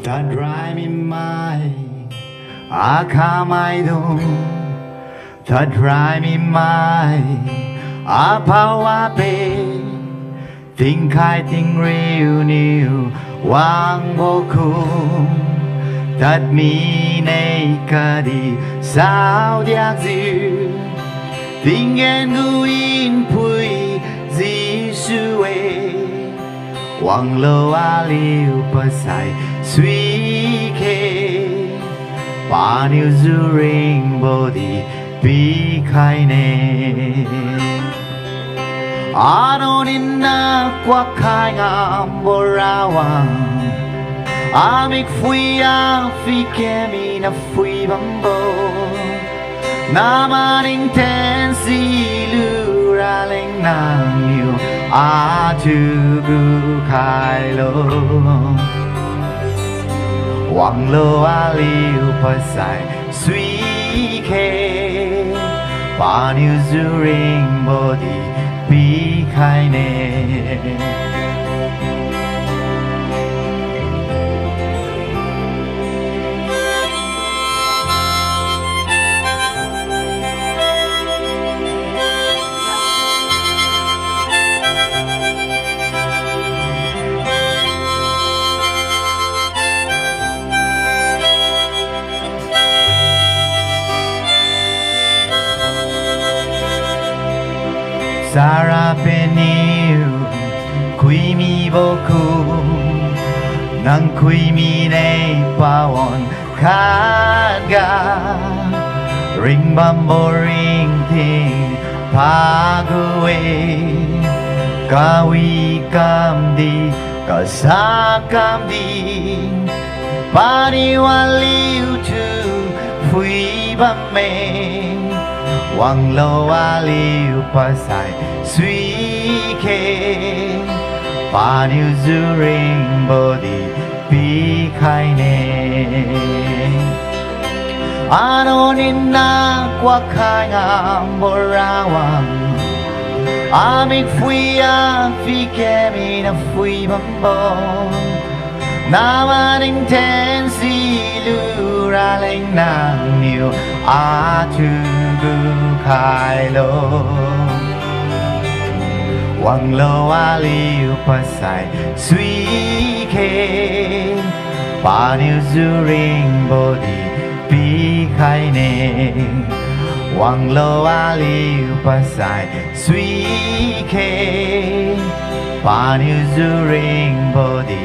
that drive in my akamaido that drive in my apawape tình khai tình real new wang boku that mi nei kadi sao diak diu tình en guin pui di suwe wang lo aliu pasai sweet ke pa niu zu ring body bi khai ne Anoninna kwa khai ngam borawang Amik fui a fi kemi na fui bambo Naman intensi lura leng nang yu a tu gu khai lo Wang lo a liu pasai sui ke Pa niu zu ring body bi khai ne Sara peniu kui mi boku nang kui mi nei pawon khaga ring bambo ring ting paguwe kawi kam di ka sa kam di pani waliu tu fui bam me Wang lo aliu pasai sui ke Pa niu zu ring body bi khai ne Anoninna kwa khai ngam borawang Amik fui a fi kemi na fui bambo Naman intensi lura leng nang niu a tu gu khai lo Wang lo aliu pasai sui ke Pa niu zu ring body bi khai ne Wang lo aliu pasai sui ke Pa niu zu ring body